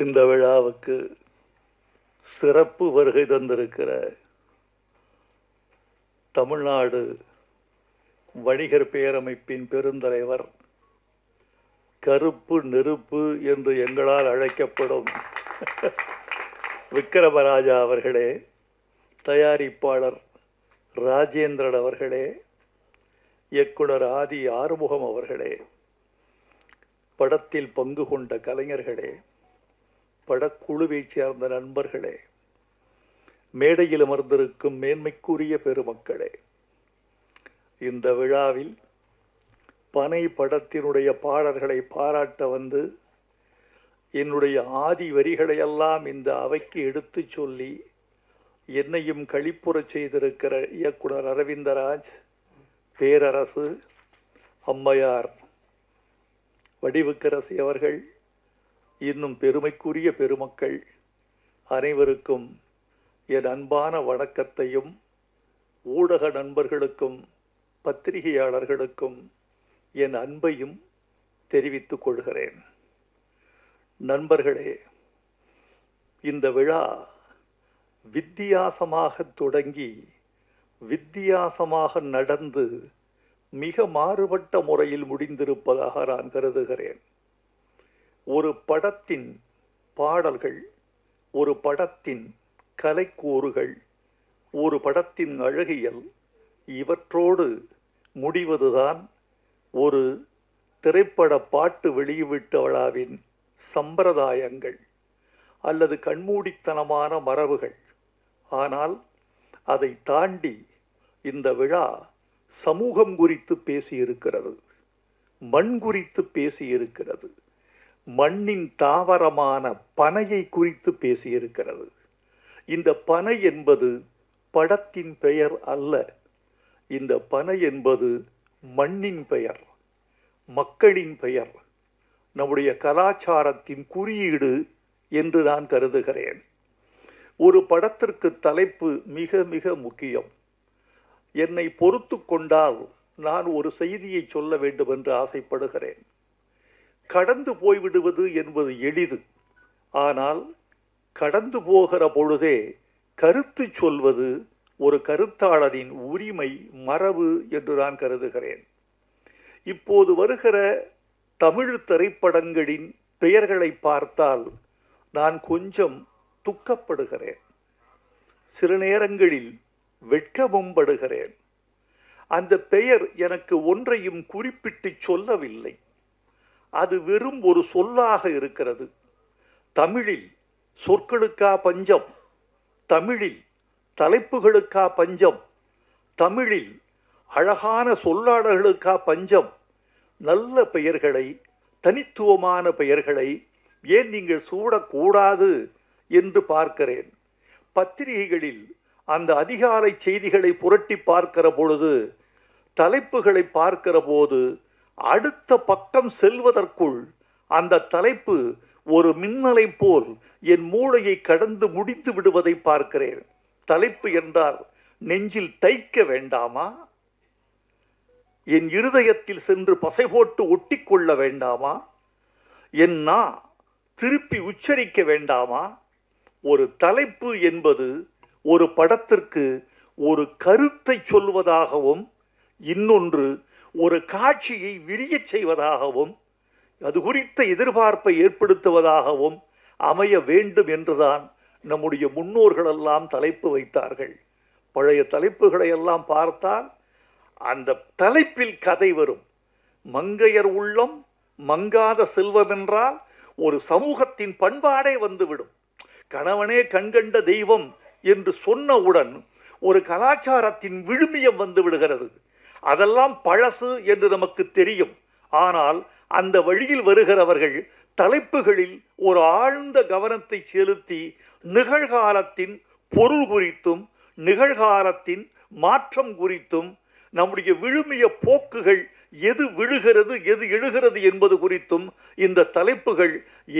இந்த விழாவுக்கு சிறப்பு வருகை தந்திருக்கிற தமிழ்நாடு வணிகர் பேரமைப்பின் பெருந்தலைவர், கருப்பு நெருப்பு என்று எங்களால் அழைக்கப்படும் விக்கிரமராஜா அவர்களே, தயாரிப்பாளர் ராஜேந்திரன் அவர்களே, இயக்குனர் ஆதி ஆறுமுகம் அவர்களே, படத்தில் பங்கு கொண்ட கலைஞர்களே, படக்குழுவைச் சேர்ந்த நண்பர்களே, மேடையில் அமர்ந்திருக்கும் மேன்மைக்குரிய பெருமக்களே, இந்த விழாவில் பனை படத்தினுடைய பாடல்களை பாராட்ட வந்து என்னுடைய ஆதி வரிகளையெல்லாம் இந்த அவைக்கு எடுத்து சொல்லி என்னையும் களிப்புறச் செய்திருக்கிற இயக்குனர் அரவிந்தராஜ், பேரரசு, அம்மையார் வடிவுக்கரசி அவர்கள், இன்னும் பெருமைக்குரிய பெருமக்கள் அனைவருக்கும் என் அன்பான வணக்கத்தையும், ஊடக நண்பர்களுக்கும் பத்திரிகையாளர்களுக்கும் என் அன்பையும் தெரிவித்துக் கொள்கிறேன். நண்பர்களே, இந்த விழா வித்தியாசமாக தொடங்கி வித்தியாசமாக நடந்து மிக மாறுபட்ட முறையில் முடிந்திருப்பதாக நான் கருதுகிறேன். ஒரு படத்தின் பாடல்கள், ஒரு படத்தின் கலைக்கூறுகள், ஒரு படத்தின் அழகியல், இவற்றோடு முடிவதுதான் ஒரு திரைப்பட பாட்டு வெளியீட்டு விழாவின் சம்பிரதாயங்கள் அல்லது கண்மூடித்தனமான மரபுகள். ஆனால் அதை தாண்டி இந்த விழா சமூகம் குறித்து பேசியிருக்கிறது, மண் குறித்து பேசியிருக்கிறது, மண்ணின் தாவரமான பனையை குறித்து பேசியிருக்கிறது. இந்த பனை என்பது படத்தின் பெயர் அல்ல, இந்த பனை என்பது மண்ணின் பெயர், மக்களின் பெயர், நம்முடைய கலாச்சாரத்தின் குறியீடு என்று நான் கருதுகிறேன். ஒரு படத்திற்கு தலைப்பு மிக மிக முக்கியம். என்னை பொறுத்து கொண்டால் நான் ஒரு செய்தியை சொல்ல வேண்டும் என்று ஆசைப்படுகிறேன். கடந்து போய்விடுவது என்பது எளிது, ஆனால் கடந்து போகிற பொழுதே கருத்து சொல்வது ஒரு கருத்தாளரின் உரிமை, மரபு என்று நான் கருதுகிறேன். இப்போது வருகிற தமிழ் திரைப்படங்களின் பெயர்களை பார்த்தால் நான் கொஞ்சம் துக்கப்படுகிறேன், சில நேரங்களில் வெட்கமும் படுகிறேன். அந்த பெயர் எனக்கு ஒன்றையும் குறிப்பிட்டு சொல்லவில்லை, அது வெறும் ஒரு சொல்லாக இருக்கிறது. தமிழில் சொற்களுக்கா பஞ்சம், தமிழில் தலைப்புகளுக்கா பஞ்சம், தமிழில் அழகான சொல்லாடல்களுக்கா பஞ்சம். நல்ல பெயர்களை, தனித்துவமான பெயர்களை ஏன் நீங்கள் சூடக்கூடாது என்று பார்க்கிறேன். பத்திரிகைகளில் அந்த அதிகாலை செய்திகளை புரட்டி பார்க்கிற பொழுது, தலைப்புகளை பார்க்கிற போது, அடுத்த பக்கம் செல்வதற்குள் அந்த தலைப்பு ஒரு மின்னலை போல் என் மூளையை கடந்து முடித்து விடுவதை பார்க்கிறேன். தலைப்பு என்றால் நெஞ்சில் தைக்க வேண்டாமா? என் இருதயத்தில் சென்று பசை போட்டு ஒட்டி கொள்ள வேண்டாமா? என் நா திருப்பி உச்சரிக்க வேண்டாமா? ஒரு தலைப்பு என்பது ஒரு படத்திற்கு ஒரு கருத்தை சொல்வதாகவும், இன்னொன்று ஒரு காட்சியை விரியச் செய்வதாகவும், அது குறித்த எதிர்பார்ப்பை ஏற்படுத்துவதாகவும் அமைய வேண்டும் என்றுதான் நம்முடைய முன்னோர்களெல்லாம் தலைப்பு வைத்தார்கள். பழைய தலைப்புகளை எல்லாம் பார்த்தால் அந்த தலைப்பில் கதை வரும். மங்கையர் உள்ளம் மங்காத செல்வம் என்றால் ஒரு சமூகத்தின் பண்பாடே வந்துவிடும். கணவனே கண்கண்ட தெய்வம் என்று சொன்னவுடன் ஒரு கலாச்சாரத்தின் விழுமியம் வந்து விடுகிறது. அதெல்லாம் பழசு என்று நமக்கு தெரியும். ஆனால் அந்த வழியில் வருகிறவர்கள் தலைப்புகளில் ஒரு ஆழ்ந்த கவனத்தை செலுத்தி நிகழ்காலத்தின் பொருள் குறித்தும், நிகழ்காலத்தின் மாற்றம் குறித்தும், நம்முடைய விழுமிய போக்குகள் எது விழுகிறது எது எழுகிறது என்பது குறித்தும் இந்த தலைப்புகள்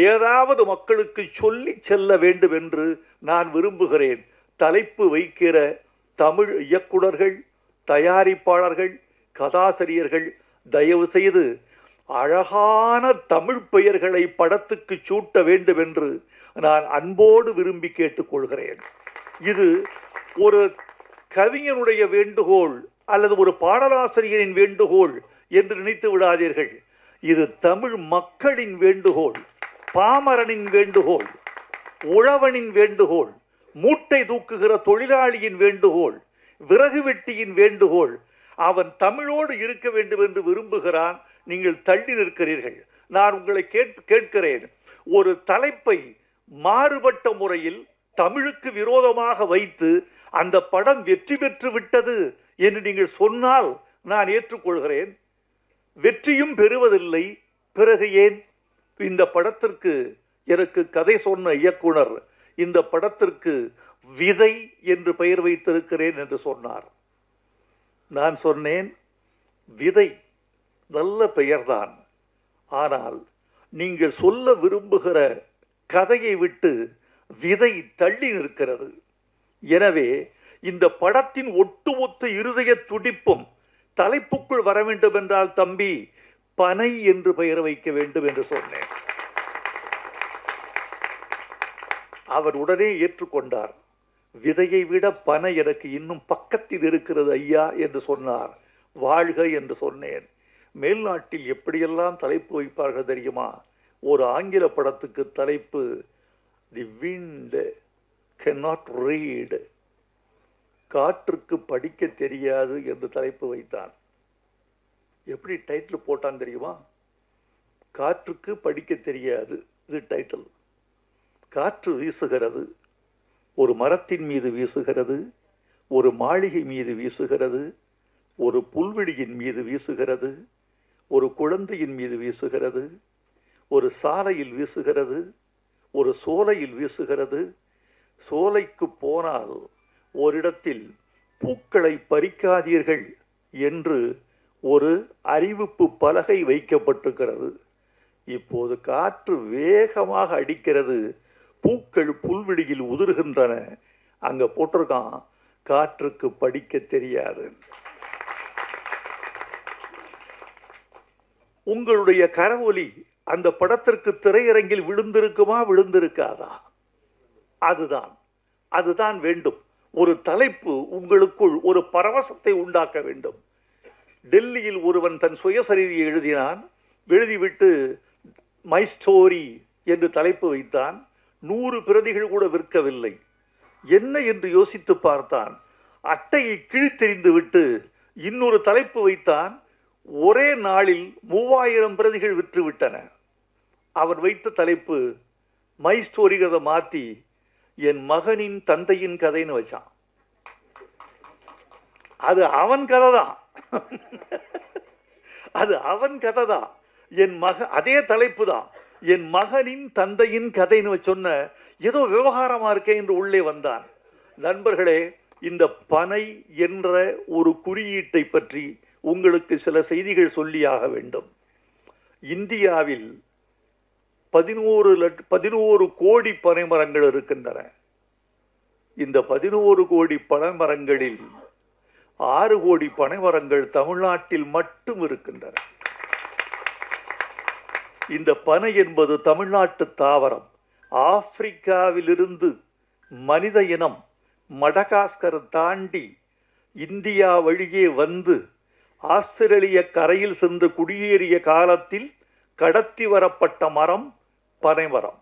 ஏதாவது மக்களுக்கு சொல்லி செல்ல வேண்டும் என்று நான் விரும்புகிறேன். தலைப்பு வைக்கிற தமிழ் இயக்குனர்கள், தயாரிப்பாளர்கள், கதாசிரியர்கள் தயவு செய்து அழகான தமிழ் பெயர்களை படத்துக்கு சூட்ட வேண்டும் என்று நான் அன்போடு விரும்பி கேட்டுக்கொள்கிறேன். இது ஒரு கவிஞனுடைய வேண்டுகோள் அல்லது ஒரு பாடலாசிரியரின் வேண்டுகோள் என்று நினைத்து விடாதீர்கள். இது தமிழ் மக்களின் வேண்டுகோள், பாமரனின் வேண்டுகோள், உழவனின் வேண்டுகோள், மூட்டை தூக்குகிற தொழிலாளியின் வேண்டுகோள், விறகு வெட்டியின் வேண்டுகோள். அவன் தமிழோடு இருக்க வேண்டும் என்று விரும்புகிறான். நீங்கள் தள்ளி நிற்கிறீர்கள். நான் உங்களை கேட்கிறேன், ஒரு தலைப்பை மாறுபட்ட முறையில் தமிழுக்கு விரோதமாக வைத்து அந்த படம் வெற்றி பெற்று விட்டது என்று நீங்கள் சொன்னால் நான் ஏற்றுக்கொள்கிறேன். வெற்றியும் பெறுவதில்லை, பிறகு ஏன்? இந்த படத்திற்கு எனக்கு கதை சொன்ன இயக்குனர் இந்த படத்திற்கு விதை என்று பெயர் வைத்திருக்கிறேன் என்று சொன்னார். நான் சொன்னேன், விதை நல்ல பெயர்தான், ஆனால் நீங்கள் சொல்ல விரும்புகிற கதையை விட்டு விதை தள்ளி நிற்கிறது. எனவே இந்த படத்தின் ஒட்டுமொத்த இருதய துடிப்பும் தலைப்புக்குள் வர வேண்டும் என்றால் தம்பி பனை என்று பெயர் வைக்க வேண்டும் என்று சொன்னேன். அவர் உடனே ஏற்றுக்கொண்டார். விதையை விட பனை எனக்கு இன்னும் பக்கத்தில் இருக்கிறது ஐயா என்று சொன்னார். வாழ்க என்று சொன்னேன். மேல்நாட்டில் எப்படியெல்லாம் தலைப்பு வைப்பார்கள் தெரியுமா? ஒரு ஆங்கில படத்துக்கு தலைப்பு தி விண்ட் cannot read, காற்றுக்கு படிக்க தெரியாது என்று தலைப்பு வைத்தான். எப்படி டைட்டில் போட்டான் தெரியுமா? காற்றுக்கு படிக்க தெரியாது, இது டைட்டில். காற்று வீசுகிறது, ஒரு மரத்தின் மீது வீசுகிறது, ஒரு மாளிகை மீது வீசுகிறது, ஒரு புல்வெளியின் மீது வீசுகிறது, ஒரு குழந்தையின் மீது வீசுகிறது, ஒரு சாலையில் வீசுகிறது, ஒரு சோலையில் வீசுகிறது. சோலைக்கு போனால் ஓரிடத்தில் பூக்களை பறிக்காதீர்கள் என்று ஒரு அறிவிப்பு பலகை வைக்கப்பட்டிருக்கிறது. இப்போது காற்று வேகமாக அடிக்கிறது, பூக்கள் புல்வெளியில் உதிர்கின்றன. அங்க போட்டிருக்கான், காற்றுக்கு படிக்க தெரியாது. உங்களுடைய கரவொலி அந்த படத்திற்கு திரையரங்கில் விழுந்திருக்குமா, விழுந்திருக்காதா? அதுதான் வேண்டும். ஒரு தலைப்பு உங்களுக்குள் ஒரு பரவசத்தை உண்டாக்க வேண்டும். டெல்லியில் ஒருவன் தன் சுயசரிதியை எழுதினான். எழுதிவிட்டு மை ஸ்டோரி என்று தலைப்பு வைத்தான். 100 பிரதிகள் கூட விற்கவில்லை. என்ன என்று யோசித்து பார்த்தான். அட்டையை கிழித்தெறிந்து விட்டு இன்னொரு தலைப்பு வைத்தான். ஒரே நாளில் 3000 பிரதிகள் விற்றுவிட்டன. அவன் வைத்த தலைப்பு மை ஸ்டோரிகிறத மாத்தி என் மகனின் தந்தையின் கதைன்னு வச்சான். அது அவன் கதை தான், அது அவன் கதை தான். அதே தலைப்பு தான், என் மகனின் தந்தையின் கதைன்னு சொன்ன ஏதோ விவகாரமா இருக்கே என்று உள்ளே வந்தான். நண்பர்களே, இந்த பனை என்ற ஒரு குறியீட்டை பற்றி உங்களுக்கு சில செய்திகள் சொல்லியாக வேண்டும். இந்தியாவில் 11 கோடி பனைமரங்கள் இருக்கின்றன. இந்த 11 கோடி பனைமரங்களில் 6 கோடி பனைமரங்கள் தமிழ்நாட்டில் மட்டும் இருக்கின்றன. இந்த பனை என்பது தமிழ்நாட்டு தாவரம். ஆப்பிரிக்காவிலிருந்து மனித இனம் மடகாஸ்கர் தாண்டி இந்தியா வழியே வந்து ஆஸ்திரேலிய கரையில் சென்று குடியேறிய காலத்தில் கடத்தி வரப்பட்ட மரம் பனைமரம்.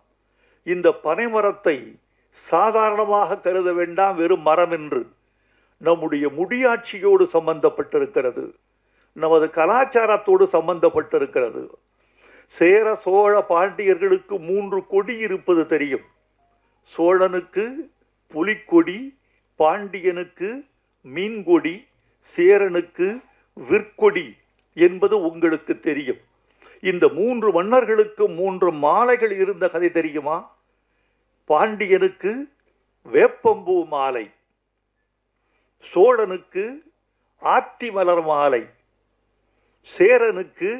இந்த பனைமரத்தை சாதாரணமாக கருத வேண்டாம், வெறும் மரம் என்று. நம்முடைய முடியாட்சியோடு சம்பந்தப்பட்டிருக்கிறது, நமது கலாச்சாரத்தோடு சம்பந்தப்பட்டிருக்கிறது. சேர சோழ பாண்டியர்களுக்கு 3 கொடி இருப்பது தெரியும். சோழனுக்கு புலிக்கொடி, பாண்டியனுக்கு மீன்கொடி, சேரனுக்கு விற்கொடி என்பது உங்களுக்கு தெரியும். இந்த 3 மன்னர்களுக்கு 3 மாலைகள் இருந்த கதை தெரியுமா? பாண்டியனுக்கு வேப்பம்பூ மாலை, சோழனுக்கு ஆத்தி மலர் மாலை, சேரனுக்கு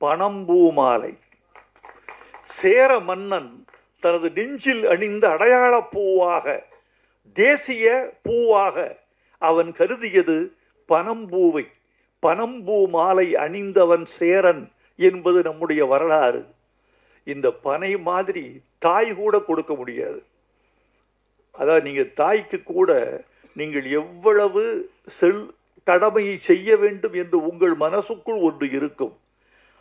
பனம்பூ மாலை. சேர மன்னன் தனது நெஞ்சில் அணிந்த அடையாள பூவாக, தேசிய பூவாக அவன் கருதியது பனம்பூவை. பனம்பூ மாலை அணிந்தவன் சேரன் என்பது நம்முடைய வரலாறு. இந்த பனை மாதிரி தாய் கூட கொடுக்க முடியாது. அதாவது நீங்க தாய்க்கு கூட நீங்கள் எவ்வளவு கடமையை செய்ய வேண்டும் என்று உங்கள் மனசுக்குள் ஒன்று இருக்கும்.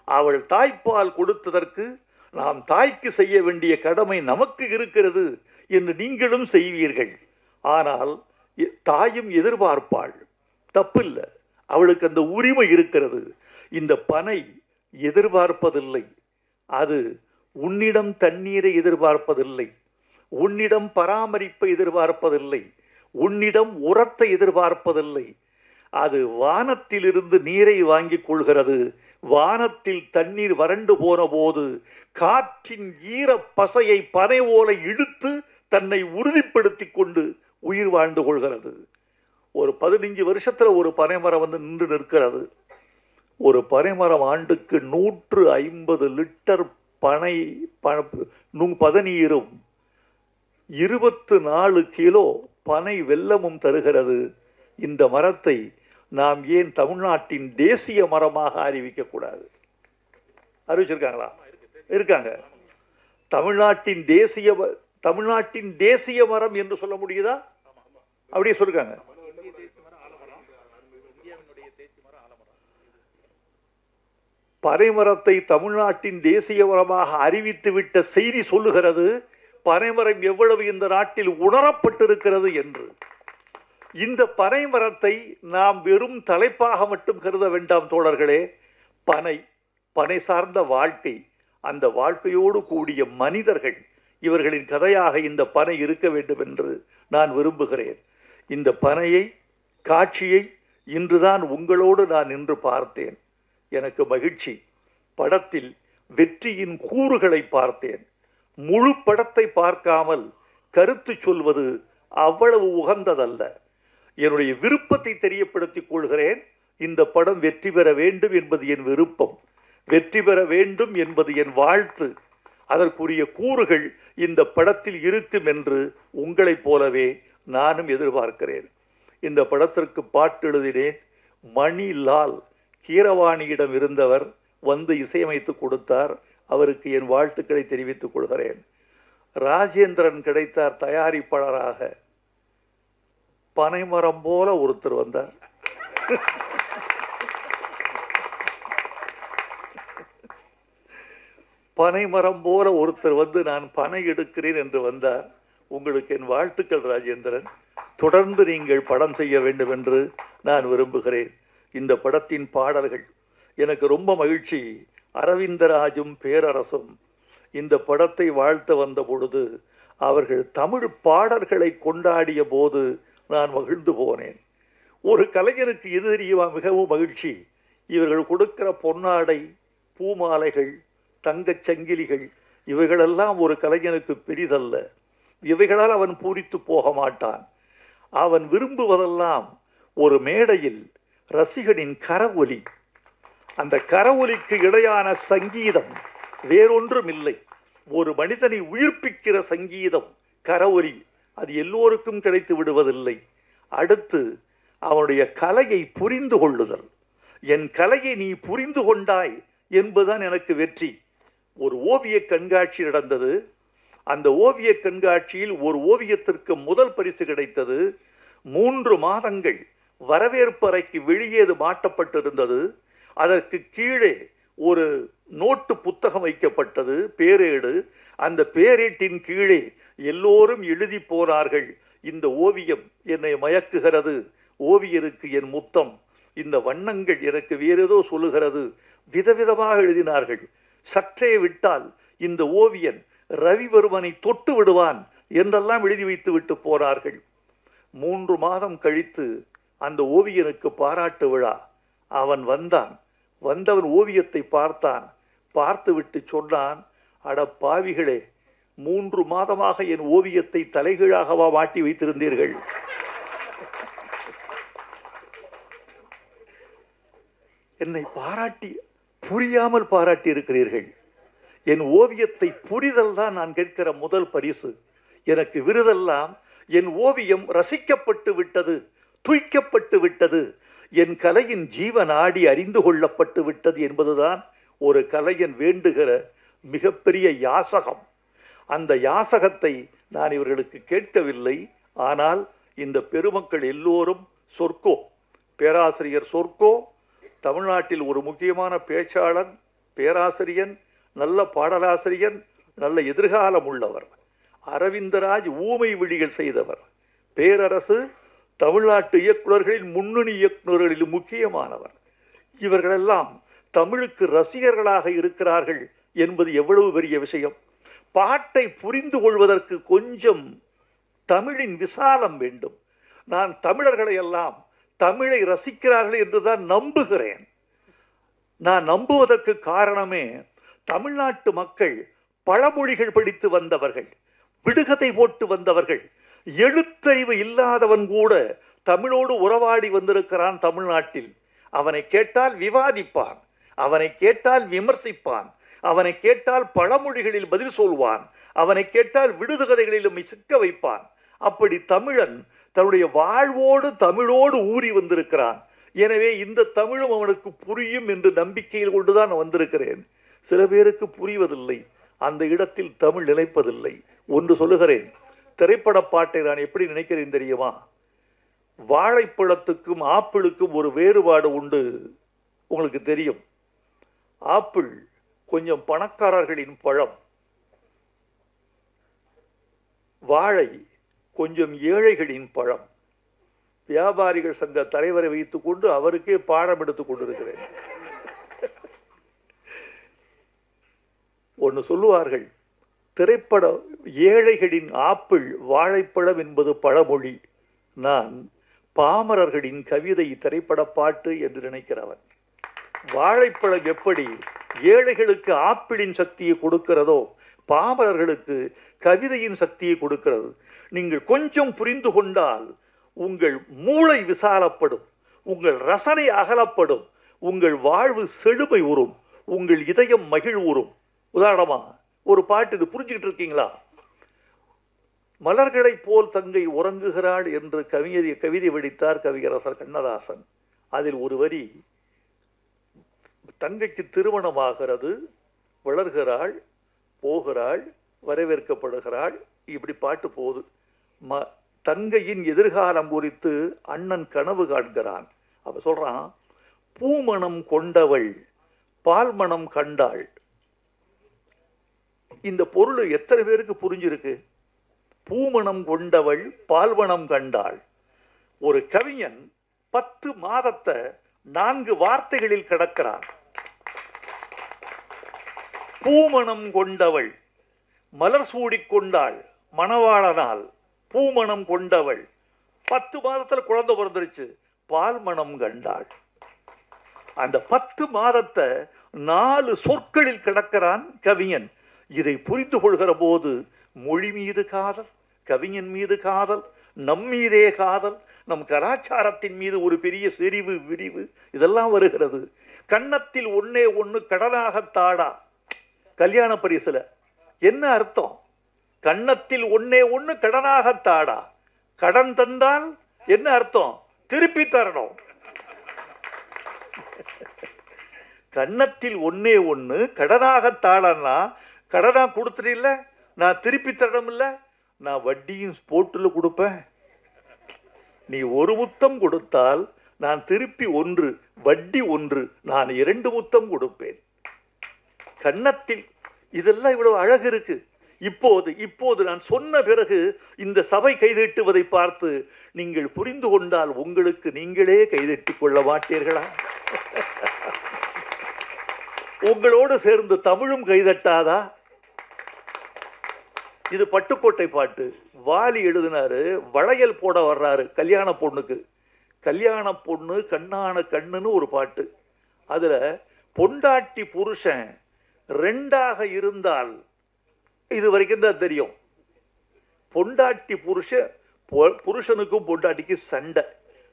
அவள் தாய்ப்பால் கொடுத்ததற்கு நாம் தாய்க்கு செய்ய வேண்டிய கடமை நமக்கு இருக்கிறது என்று நீங்களும் செய்வீர்கள். ஆனால் தாயும் எதிர்பார்ப்பாள், தப்பில்லை, அவளுக்கு அந்த உரிமை இருக்கிறது. இந்த பனை எதிர்பார்ப்பதில்லை. அது உன்னிடம் தண்ணீரை எதிர்பார்ப்பதில்லை, உன்னிடம் பராமரிப்பை எதிர்பார்ப்பதில்லை, உன்னிடம் உரத்தை எதிர்பார்ப்பதில்லை. அது வானத்திலிருந்து நீரை வாங்கிக் கொள்கிறது. வானத்தில் தண்ணீர் வறண்டு போன போது காற்றின் ஈர பசையை பனை ஓலை இழுத்து தன்னை உறுதிப்படுத்தி கொண்டு உயிர் வாழ்ந்து கொள்கிறது. ஒரு 15 வருஷத்துல ஒரு பனைமரம் வந்து நின்று நிற்கிறது. ஒரு பனைமரம் ஆண்டுக்கு 150 லிட்டர் பதநீரும் 24 கிலோ பனை வெல்லமும் தருகிறது. இந்த மரத்தை நாம் ஏன் தமிழ்நாட்டின் தேசிய மரமாக அறிவிக்க கூடாது? அறிவிச்சிருக்காங்களா? இருக்காங்க. தமிழ்நாட்டின் தேசிய மரம் என்று சொல்ல முடியுதா? அப்படியே சொல்லிருக்காங்க. பனைமரத்தை தமிழ்நாட்டின் தேசிய மரமாக அறிவித்துவிட்ட செய்தி சொல்லுகிறது பனைமரம் எவ்வளவு இந்த நாட்டில் உணரப்பட்டிருக்கிறது என்று. இந்த பனைமரத்தை நாம் வெறும் தலைப்பாக மட்டும் கருத வேண்டாம் தோழர்களே. பனை சார்ந்த வாழ்க்கை, அந்த வாழ்க்கையோடு கூடிய மனிதர்கள், இவர்களின் கதையாக இந்த பனை இருக்க வேண்டும் என்று நான் விரும்புகிறேன். இந்த பனையை, காட்சியை இன்றுதான் உங்களோடு நான் நின்று பார்த்தேன். எனக்கு மகிழ்ச்சி. படத்தில் வெற்றியின் கூறுகளை பார்த்தேன். முழு படத்தை பார்க்காமல் கருத்து சொல்வது அவ்வளவு உகந்ததல்ல. என்னுடைய விருப்பத்தை தெரியப்படுத்திக் கொள்கிறேன். இந்த படம் வெற்றி பெற வேண்டும் என்பது என் விருப்பம், வெற்றி பெற வேண்டும் என்பது என் வாழ்த்து. அதற்குரிய கூறுகள் இந்த படத்தில் இருக்கும் என்று உங்களைப் போலவே நானும் எதிர்பார்க்கிறேன். இந்த படத்திற்கு பாட்டு எழுதினேன். மணிலால் கீரவாணியிடம் இருந்தவர் வந்து இசையமைத்து கொடுத்தார். அவருக்கு என் வாழ்த்துக்களை தெரிவித்துக் கொள்கிறேன். ராஜேந்திரன் கிடைத்தார் தயாரிப்பாளராக. பனைமரம் போல ஒருத்தர் வந்தார். பனைமரம் போல ஒருத்தர் வந்து நான் பனை எடுக்கிறேன் என்று வந்தார். உங்களுக்கு என் வாழ்த்துக்கள் ராஜேந்திரன். தொடர்ந்து நீங்கள் படம் செய்ய வேண்டும் என்று நான் விரும்புகிறேன். இந்த படத்தின் பாடல்கள் எனக்கு ரொம்ப மகிழ்ச்சி. அரவிந்தராஜும் பேரரசும் இந்த படத்தை வாழ்த்த வந்த பொழுது அவர்கள் தமிழ் பாடல்களை கொண்டாடிய போது நான் மகிழ்ந்து போனேன். ஒரு கலைஞருக்கு எது தெரியுமா மிகவும் மகிழ்ச்சி? இவர்கள் கொடுக்கிற பொன்னாடை, பூமாலைகள், தங்கச் சங்கிலிகள், இவைகளெல்லாம் ஒரு கலைஞனுக்கு பெரிதல்ல. இவைகளால் அவன் பூரித்து போக மாட்டான். அவன் விரும்புவதெல்லாம் ஒரு மேடையில் ரசிகனின் கரவொலி. அந்த கரவொலிக்கு இடையான சங்கீதம் வேறொன்றும் இல்லை. ஒரு மனிதனை உயிர்ப்பிக்கிற சங்கீதம் கரவொலி. அது எல்லோருக்கும் கிடைத்து விடுவதில்லை. அடுத்து அவனுடைய கலையை புரிந்து கொள்ளுதல். என் கலையை நீ புரிந்து கொண்டாய் என்பதுதான் எனக்கு வெற்றி. ஒரு ஓவிய கண்காட்சி நடந்தது. அந்த ஓவிய கண்காட்சியில் ஒரு ஓவியத்திற்கு முதல் பரிசு கிடைத்தது. 3 மாதங்கள் வரவேற்பு அறைக்கு வெளியே மாட்டப்பட்டிருந்தது. அதற்கு கீழே ஒரு நோட்டு புத்தகம் வைக்கப்பட்டது, பேரேடு. அந்த பேரேட்டின் கீழே எல்லோரும் எழுதி போனார்கள், இந்த ஓவியம் என்னை மயக்குகிறது, ஓவியருக்கு என் முத்தம், இந்த வண்ணங்கள் எனக்கு வேறேதோ சொல்லுகிறது. விதவிதமாக எழுதினார்கள். சற்றே விட்டால் இந்த ஓவியன் ரவிவர்மனை தொட்டு விடுவான் என்றெல்லாம் எழுதி வைத்து விட்டு போனார்கள். 3 மாதம் கழித்து அந்த ஓவியனுக்கு பாராட்டு விழா. அவன் வந்தான். வந்தவன் ஓவியத்தை பார்த்தான். பார்த்து விட்டு சொன்னான், அட பாவிகளே, 3 மாதமாக என் ஓவியத்தை தலைகீழாகவா மாட்டி வைத்திருந்தீர்கள்? என்னை பாராட்டி புரியாமல் பாராட்டி இருக்கிறீர்கள். என் ஓவியத்தை புரிதல் தான் நான் கேட்கிற முதல் பரிசு. எனக்கு விருதெல்லாம் என் ஓவியம் ரசிக்கப்பட்டு விட்டது, துய்க்கப்பட்டு விட்டது, என் கலையின் ஜீவனாடி அறிந்து கொள்ளப்பட்டு விட்டது என்பதுதான் ஒரு கலைஞன் வேண்டுகிற மிகப்பெரிய யாசகம். அந்த யாசகத்தை நான் இவர்களுக்கு கேட்கவில்லை. ஆனால் இந்த பெருமக்கள் எல்லோரும் சொர்க்கோ, பேராசிரியர் சொர்க்கோ தமிழ்நாட்டில் ஒரு முக்கியமான பேச்சாளன், பேராசிரியன், நல்ல பாடலாசிரியன், நல்ல எதிர்காலம் உள்ளவர். அரவிந்தராஜ் ஊமை விழிகள் செய்தவர். பேரரசு தமிழ்நாட்டு இயக்குநர்களின் முன்னணி இயக்குநர்களில் முக்கியமானவர். இவர்களெல்லாம் தமிழுக்கு ரசிகர்களாக இருக்கிறார்கள் என்பது எவ்வளவு பெரிய விஷயம். பாட்டை புரிந்து கொள்வதற்கு கொஞ்சம் தமிழின் விசாலம் வேண்டும். நான் தமிழர்களை எல்லாம் தமிழை ரசிக்கிறார்கள் என்றுதான் நம்புகிறேன். நான் நம்புவதற்கு காரணமே, தமிழ்நாட்டு மக்கள் பழமொழிகள் படித்து வந்தவர்கள், விடுகதை போட்டு வந்தவர்கள். எழுத்தறிவு இல்லாதவன் கூட தமிழோடு உறவாடி வந்திருக்கிறான் தமிழ்நாட்டில். அவனை கேட்டால் விவாதிப்பான், அவனை கேட்டால் விமர்சிப்பான், அவனை கேட்டால் பழமொழிகளில் பதில் சொல்வான், அவனை கேட்டால் விடுகதைகளிலும் சிக்க வைப்பான். அப்படி தமிழன் தன்னுடைய வாழ்வோடு தமிழோடு ஊறி வந்திருக்கிறான். எனவே இந்த தமிழும் அவனுக்கு புரியும் என்று நம்பிக்கையில் கொண்டுதான் வந்திருக்கிறேன். சில பேருக்கு புரிவதில்லை, அந்த இடத்தில் தமிழ் நிலைப்பதில்லை. ஒன்று சொல்லுகிறேன், திரைப்பட பாட்டை நான் எப்படி நினைக்கிறேன் தெரியுமா? வாழைப்பழத்துக்கும் ஆப்பிளுக்கும் ஒரு வேறுபாடு உண்டு. உங்களுக்கு தெரியும், ஆப்பிள் கொஞ்சம் பணக்காரர்களின் பழம், வாழை கொஞ்சம் ஏழைகளின் பழம். வியாபாரிகள் சங்க தலைவரை வைத்துக் கொண்டு அவருக்கே பாடம் எடுத்துக் கொண்டிருக்கிறேன். ஒன்று சொல்லுவார்கள், திரைப்பட ஏழைகளின் ஆப்பிள் வாழைப்பழம் என்பது பழமொழி. நான் பாமரர்களின் கவிதை திரைப்பட பாட்டு என்று நினைக்கிறவன். வாழைப்பழம் எப்படி ஏழைகளுக்கு ஆப்பிளின் சக்தியை கொடுக்கிறதோ, பாமரர்களுக்கு கவிதையின் சக்தியை கொடுக்கிறது. நீங்கள் கொஞ்சம் புரிந்து கொண்டால் உங்கள் மூளை விசாலப்படும், உங்கள் ரசனை அகலப்படும், உங்கள் வாழ்வு செழுமை உறும், உங்கள் இதயம் மகிழ்வுறும். உதாரணமா ஒரு பாட்டு, இது புரிஞ்சுக்கிட்டு இருக்கீங்களா? மலர்களை போல் தங்கை உறங்குகிறாள் என்று கவிதை வடித்தார் கவியரசர் கண்ணதாசன். அதில் ஒரு வரி, தங்கைக்கு திருமணமாகிறது, வளர்கிறாள், போகிறாள், வரவேற்கப்படுகிறாள், இப்படி பாட்டு போகுது. தங்கையின் எதிர்காலம் குறித்து அண்ணன் கனவு காண்கிறான். அவ சொல்றான், பூமணம் கொண்டவள் பால்மணம் கண்டாள். இந்த பொருள் எத்தனை பேருக்கு புரிஞ்சிருக்கு? பூமணம் கொண்டவள் பால்மணம் கண்டாள். ஒரு கவிஞன் 10 மாதத்தை 4 வார்த்தைகளில் கடக்கிறான். பூமணம் கொண்டவள், மலர் சூடிக்கொண்டாள் மணவாளனால், பூமணம் கொண்டவள், 10 மாதத்தில் குழந்தை பிறந்துருச்சு, பால் மணம் கண்டாள். அந்த 10 மாதத்தை 4 சொற்களில் கிடக்கிறான் கவிஞன். இதை புரிந்து கொள்கிற போது மொழி மீது காதல், கவிஞன் மீது காதல், நம் மீதே காதல், நம் கலாச்சாரத்தின் மீது ஒரு பெரிய செறிவு விரிவு இதெல்லாம் வருகிறது. கன்னத்தில் ஒன்னே ஒன்று கடனாகத்தாடா, கல்யாண பரிசுல என்ன அர்த்தம்? கன்னத்தில் ஒன்னே ஒன்று கடனாகத்தாடா, கடன் தந்தால் என்ன அர்த்தம்? திருப்பி தரணும். கன்னத்தில் ஒன்னே ஒன்று கடனாகத்தாடன்னா, கடனா கொடுத்துட்டு, நான் திருப்பி தரணும் இல்ல, நான் வட்டியும் போட்டுல கொடுப்பேன். நீ ஒரு முத்தம் கொடுத்தால் நான் திருப்பி 1, வட்டி 1, நான் 2 முத்தம் கொடுப்பேன். கன்னத்தில் இதெல்லாம் இவ்வளவு அழகு இருக்கு. இப்போது நான் சொன்ன பிறகு இந்த சபை கைதட்டுவதை பார்த்து நீங்கள் புரிந்து கொண்டால் உங்களுக்கு நீங்களே கைதட்டிக் கொள்ள மாட்டீர்களா? உங்களோடு சேர்ந்து தமிழும் கைதட்டாதா? இது பட்டுக்கோட்டை பாட்டு. வாலி எழுதினாரு. வளையல் போட வர்றாரு கல்யாண பொண்ணுக்கு. கல்யாண பொண்ணு கண்ணான கண்ணுன்னு ஒரு பாட்டு. அதுல பொண்டாட்டி புருஷன் 2ஆக இருந்தால், இது வரைக்கும் தான் தெரியும், பொண்டாட்டி புருஷனுக்கும் பொண்டாட்டிக்கு சண்டை.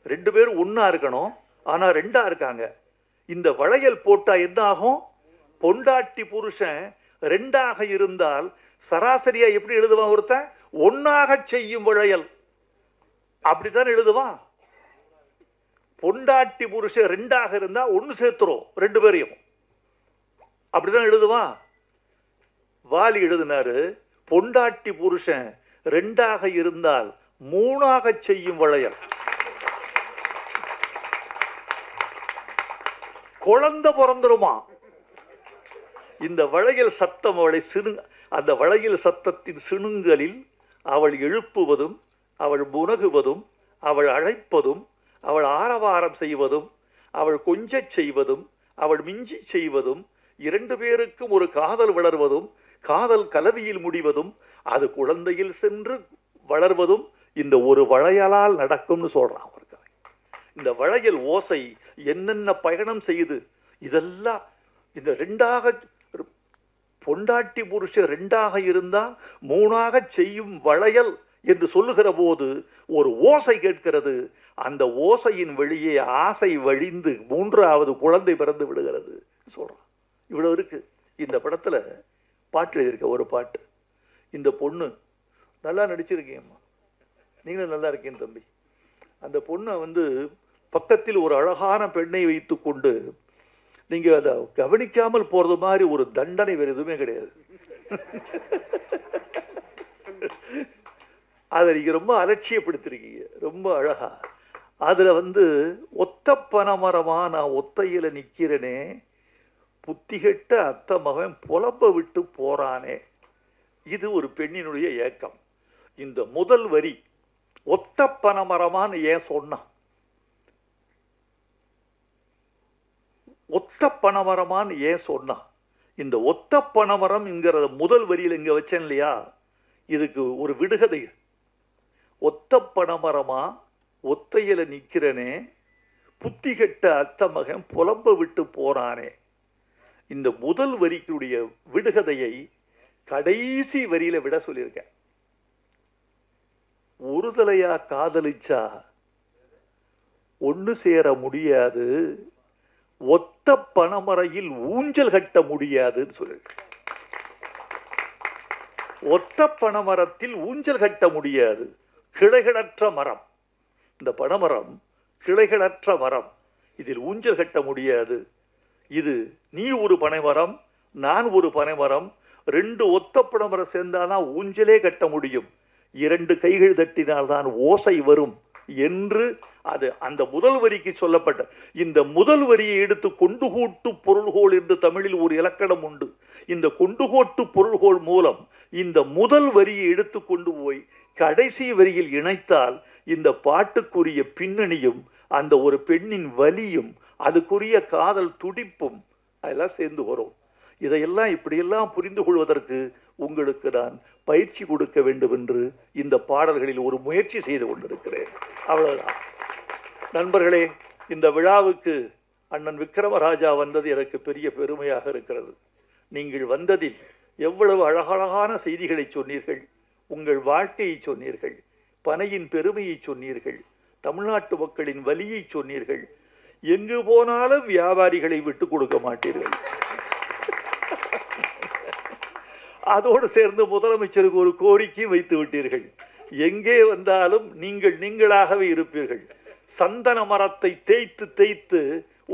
2 பேரும் ஒன்னா இருக்கணும், ஆனா 2ஆ இருக்காங்க. இந்த வளையல் போட்டா என்ன ஆகும்? பொண்டாட்டி புருஷன் 2ஆக இருந்தால் சராசரியா எப்படி எழுதுவான்? ஒருத்தன் ஒன்னாக செய்யும் வளையல் அப்படித்தான் எழுதுவான். பொண்டாட்டி புருஷன் 2ஆக இருந்தா 1 சேர்த்துரும் 2 பேரையும். அப்படிதான் எழுதுவான். வாலி எழுதினாரு, பொண்டாட்டி புருஷன் 2ஆக இருந்தால் 3ஆக செய்யும் வளையல். குழந்தை பிறந்துருமா. இந்த வளையல் சத்தம் அவளை அந்த வளையல் சத்தத்தின் சிணுங்கலில் அவள் எழுப்புவதும், அவள் முனகுவதும், அவள் அழைப்பதும், அவள் ஆரவாரம் செய்வதும், அவள் கொஞ்சச் செய்வதும், அவள் மிஞ்சி செய்வதும், 2 பேருக்கும் ஒரு காதல் வளர்வதும், காதல் கலவியில் முடிவதும், அது குழந்தையில் சென்று வளர்வதும் இந்த ஒரு வளையலால் நடக்கும்னு சொல்றான் அவர்கள். இந்த வளையல் ஓசை என்னென்ன பயணம் செய்யுது, இதெல்லாம் இந்த 2ஆக பொண்டாட்டி புருஷன் 2ஆக இருந்தா 3ஆக செய்யும் வளையல் என்று சொல்லுகிற போது ஒரு ஓசை கேட்கிறது. அந்த ஓசையின் வெளியே ஆசை வழிந்து 3ஆவது குழந்தை பிறந்து விடுகிறது சொல்றான். இவ்வளவு இருக்கு இந்த படத்துல. பாட்டு இருக்க ஒரு பாட்டு, இந்த பொண்ணு நல்லா நடிச்சிருக்கீங்கம்மா, நீங்களும் நல்லா இருக்கீங்க தம்பி. அந்த பொண்ணை பக்கத்தில் ஒரு அழகான பெண்ணை வைத்து கொண்டு நீங்க அதை கவனிக்காமல் போறது மாதிரி ஒரு தண்டனை வேறு எதுவுமே கிடையாது. அதை நீங்க ரொம்ப அலட்சியப்படுத்திருக்கீங்க, ரொம்ப அழகா. அதுல ஒத்த பனைமரமா நான் ஒத்தையில நிக்கிறேனே, புத்திகெட்ட அத்த மகன் புலம்ப விட்டு போறானே. இது ஒரு பெண்ணினுடைய ஏக்கம். இந்த முதல் வரி ஒத்த பனைமரமான்னு ஏன் சொன்னான்? ஒத்த பனைமரமான்னு ஏன் சொன்னான்? இந்த ஒத்த பனைமரம் என்கிற முதல் வரியில் இங்க வச்சேன் இல்லையா, இதுக்கு ஒரு விடுகதை. ஒத்த பனைமரமா ஒத்தையில நிக்கிறனே, புத்திகெட்ட அத்த மகன் புலம்ப விட்டு போறானே. இந்த முதல் வரிக்குடைய விடுகதையை கடைசி வரியில விட சொல்லியிருக்கேன். ஒரு தலையா காதலிச்சா ஒண்ணு சேர முடியாது, ஒத்த பனைமரையில் ஊஞ்சல் கட்ட முடியாதுன்னு சொல்லியிருக்கேன். ஒத்த பனைமரத்தில் ஊஞ்சல் கட்ட முடியாது, கிளைகளற்ற மரம். இந்த பனைமரம் கிளைகளற்ற மரம், இதில் ஊஞ்சல் கட்ட முடியாது. இது நீ ஒரு பனைமரம், நான் ஒரு பனைமரம், 2 ஒத்த பனைமரம் சேர்ந்தாதான் ஊஞ்சலே கட்ட முடியும், 2 கைகள் தட்டினால்தான் ஓசை வரும் என்று அது அந்த முதல் வரிக்கு சொல்லப்பட்ட. இந்த முதல் வரியை எடுத்து கொண்டுகோட்டு பொருள்கோள் என்று தமிழில் ஒரு இலக்கணம் உண்டு. இந்த கொண்டுகோட்டு பொருள்கோள் மூலம் இந்த முதல் வரியை எடுத்து கொண்டு போய் கடைசி வரியில் இணைத்தால் இந்த பாட்டுக்குரிய பின்னணியும் அந்த ஒரு பெண்ணின் வலியும் அதுக்குரிய காதல் துடிப்பும் அதெல்லாம் சேர்ந்து வரும். இதையெல்லாம் இப்படியெல்லாம் புரிந்து கொள்வதற்கு உங்களுக்கு நான் பயிற்சி கொடுக்க வேண்டும் என்று இந்த பாடல்களில் ஒரு முயற்சி செய்து கொண்டிருக்கிறேன். அவ்வளவுதான் நண்பர்களே. இந்த விழாவுக்கு அண்ணன் விக்ரமராஜா வந்தது எனக்கு பெரிய பெருமையாக இருக்கிறது. நீங்கள் வந்ததில் எவ்வளவு அழகழகான செய்திகளை சொன்னீர்கள், உங்கள் வாழ்க்கையை சொன்னீர்கள், பனையின் பெருமையை சொன்னீர்கள், தமிழ்நாட்டு மக்களின் வலியை சொன்னீர்கள். எங்கு போனாலும் வியாபாரிகளை விட்டு கொடுக்க மாட்டீர்கள். அதோடு சேர்ந்து முதலமைச்சருக்கு ஒரு கோரிக்கை வைத்து விட்டீர்கள், எங்கே வந்தாலும் நீங்கள் நீங்களாகவே இருப்பீர்கள். சந்தன மரத்தை தேய்த்து தேய்த்து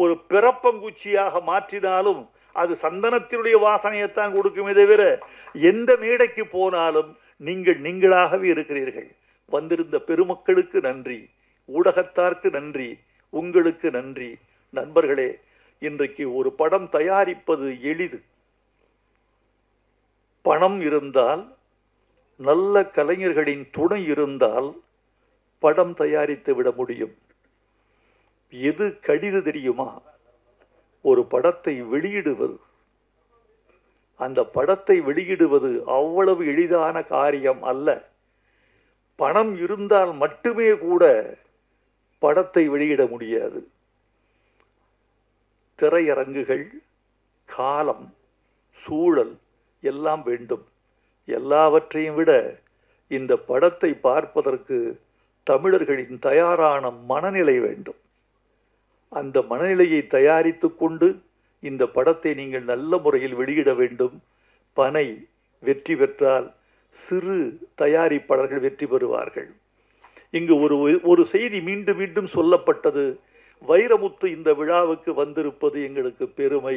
ஒரு பிறப்பங்குச்சியாக மாற்றினாலும் அது சந்தனத்தினுடைய வாசனையைத்தான் கொடுக்குமே தவிர எந்த மேடைக்கு போனாலும் நீங்கள் நீங்களாகவே இருக்கிறீர்கள். வந்திருந்த பெருமக்களுக்கு நன்றி, ஊடகத்தாருக்கு நன்றி, உங்களுக்கு நன்றி. நண்பர்களே, இன்றைக்கு ஒரு படம் தயாரிப்பது எளிது. பணம் இருந்தால், நல்ல கலைஞர்களின் துணை இருந்தால் படம் தயாரித்து விட முடியும். எது கடிது தெரியுமா? ஒரு படத்தை வெளியிடுவது. அந்த படத்தை வெளியிடுவது அவ்வளவு எளிதான காரியம் அல்ல. பணம் இருந்தால் மட்டுமே கூட படத்தை வெளியிட முடியாது. திரையரங்குகள், காலம், சூழல் எல்லாம் வேண்டும். எல்லாவற்றையும் விட இந்த படத்தை பார்ப்பதற்கு தமிழர்களின் தயாரான மனநிலை வேண்டும். அந்த மனநிலையை தயாரித்து கொண்டு இந்த படத்தை நீங்கள் நல்ல முறையில் வெளியிட வேண்டும். பனை வெற்றி பெற்றால் சிறு தயாரிப்பாளர்கள் வெற்றி பெறுவார்கள். இங்கு ஒரு செய்தி மீண்டும் மீண்டும் சொல்லப்பட்டது. வைரமுத்து இந்த விழாவுக்கு வந்திருப்பது எங்களுக்கு பெருமை.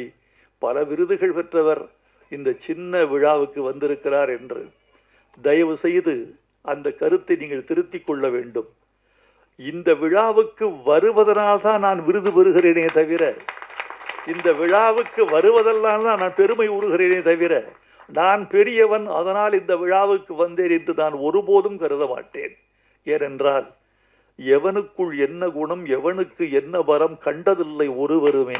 பல விருதுகள் பெற்றவர் இந்த சின்ன விழாவுக்கு வந்திருக்கிறார் என்று தயவு செய்து அந்த கருத்தை நீங்கள் திருத்திக் கொள்ள வேண்டும். இந்த விழாவுக்கு வருவதனால் தான் நான் விருது பெறுகிறேனே தவிர, இந்த விழாவுக்கு வருவதெல்லாம் தான் நான் பெருமை உறுகிறேனே தவிர, நான் பெரியவன் அதனால் இந்த விழாவுக்கு வந்தேன் என்று நான் ஒருபோதும் கருத மாட்டேன். ஏனென்றால் எவனுக்குள் என்ன குணம், எவனுக்கு என்ன வரம் கண்டதில்லை ஒருவருமே.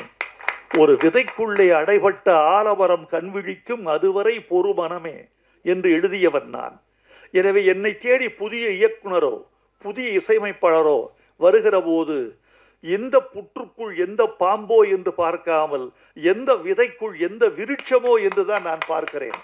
ஒரு விதைக்குள்ளே அடைபட்ட ஆலமரம் கண்விழிக்கும் அதுவரை பொறுமனமே என்று எழுதியவன் நான். எனவே என்னை தேடி புதிய இயக்குனரோ புதிய இசையமைப்பாளரோ வருகிற போது எந்த புற்றுக்குள் எந்த பாம்போ என்று பார்க்காமல் எந்த விதைக்குள் எந்த விருட்சமோ என்றுதான் நான் பார்க்கிறேன்.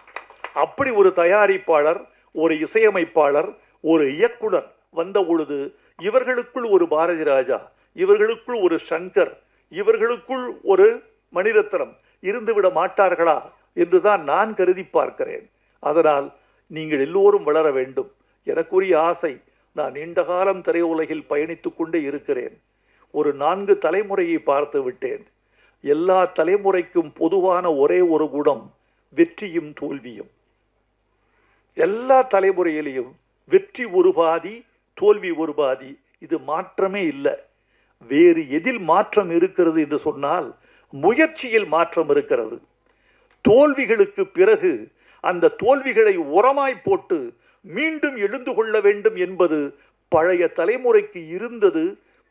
அப்படி ஒரு தயாரிப்பாளர், ஒரு இசையமைப்பாளர், ஒரு இயக்குனர் வந்த பொழுது இவர்களுக்குள் ஒரு பாரதி ராஜா, இவர்களுக்குள் ஒரு சங்கர், இவர்களுக்குள் ஒரு மணிரத்னம் இருந்துவிட மாட்டார்களா என்றுதான் நான் கருதி பார்க்கிறேன். அதனால் நீங்கள் எல்லோரும் வளர வேண்டும். எனக்குரிய ஆசை, நான் நீண்ட காலம் திரையுலகில் பயணித்துக் கொண்டே இருக்கிறேன். ஒரு 4 தலைமுறையை பார்த்து விட்டேன். எல்லா தலைமுறைக்கும் பொதுவான ஒரே ஒரு குணம் வெற்றியும் தோல்வியும். எல்லா தலைமுறையிலையும் வெற்றி ஒரு பாதி, தோல்வி ஒரு பாதி. இது மாற்றமே இல்லை. வேறு எதில் மாற்றம் இருக்கிறது என்று சொன்னால் முயற்சியில் மாற்றம் இருக்கிறது. தோல்விகளுக்கு பிறகு அந்த தோல்விகளை உரமாய் போட்டு மீண்டும் எழுந்து கொள்ள வேண்டும் என்பது பழைய தலைமுறைக்கு இருந்தது,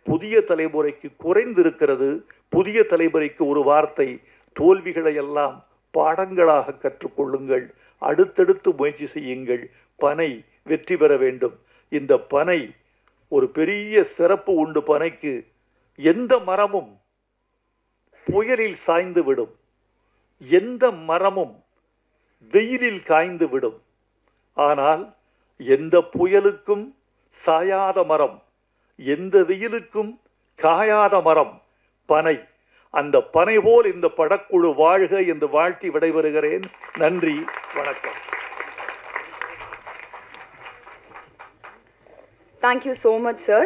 புதிய தலைமுறைக்கு குறைந்திருக்கிறது. புதிய தலைமுறைக்கு ஒரு வார்த்தை, தோல்விகளை எல்லாம் பாடங்களாக கற்றுக்கொள்ளுங்கள், அடுத்தடுத்து முயற்சி செய்யுங்கள், பனை வெற்றி பெற வேண்டும். இந்த பனை ஒரு பெரிய சிறப்பு உண்டு. பனைக்கு எந்த மரமும் புயலில் சாய்ந்து விடும், எந்த மரமும் வெயிலில் காய்ந்து விடும். ஆனால் எந்த புயலுக்கும் சாயாத மரம், எந்த வெயிலுக்கும் காயாத மரம் பனை. அந்த பனை போல் இந்த படக்குழு வாழ்க என்று வாழ்த்தி விடைபெறுகிறேன். நன்றி, வணக்கம். Thank you so much, sir.